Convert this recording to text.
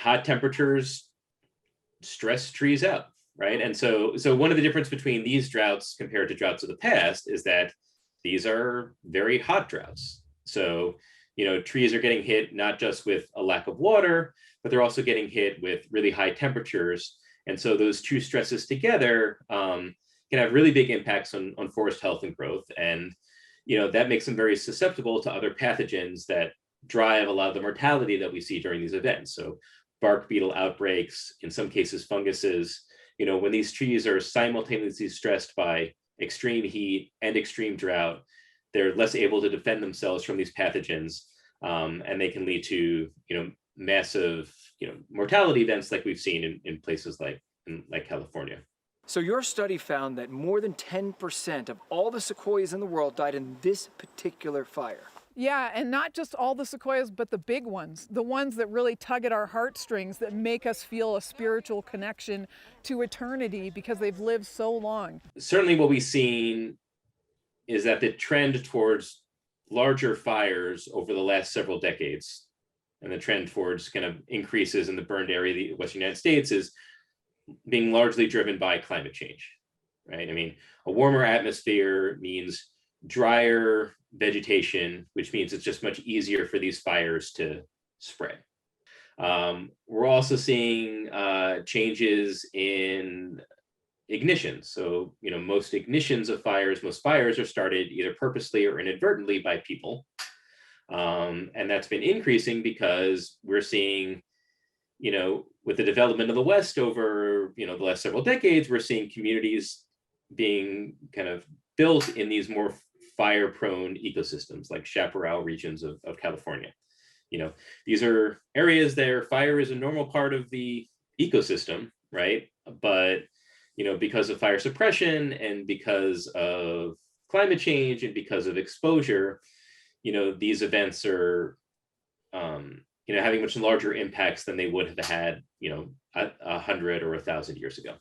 hot temperatures stress trees out, right? And so one of the difference between these droughts compared to droughts of the past is that these are very hot droughts. So, trees are getting hit not just with a lack of water, but they're also getting hit with really high temperatures. And so those two stresses together can have really big impacts on forest health and growth. And, that makes them very susceptible to other pathogens that drive a lot of the mortality that we see during these events. So bark beetle outbreaks, in some cases funguses, when these trees are simultaneously stressed by extreme heat and extreme drought, they're less able to defend themselves from these pathogens, and they can lead to massive mortality events like we've seen in places like California. So your study found that more than 10% of all the sequoias in the world died in this particular fire. Yeah, and not just all the sequoias, but the big ones, the ones that really tug at our heartstrings, that make us feel a spiritual connection to eternity because they've lived so long. Certainly what we've seen is that the trend towards larger fires over the last several decades, and the trend towards kind of increases in the burned area of the Western United States, is being largely driven by climate change, right? I mean, a warmer atmosphere means drier vegetation, which means it's just much easier for these fires to spread. We're also seeing changes in ignition. So, most ignitions of fires, most fires are started either purposely or inadvertently by people. And that's been increasing because we're seeing, with the development of the West over, the last several decades, we're seeing communities being kind of built in these more fire-prone ecosystems like chaparral regions of California. These are areas there, fire is a normal part of the ecosystem, right? But, because of fire suppression and because of climate change and because of exposure, these events are, having much larger impacts than they would have had, 100 or 1,000 years ago.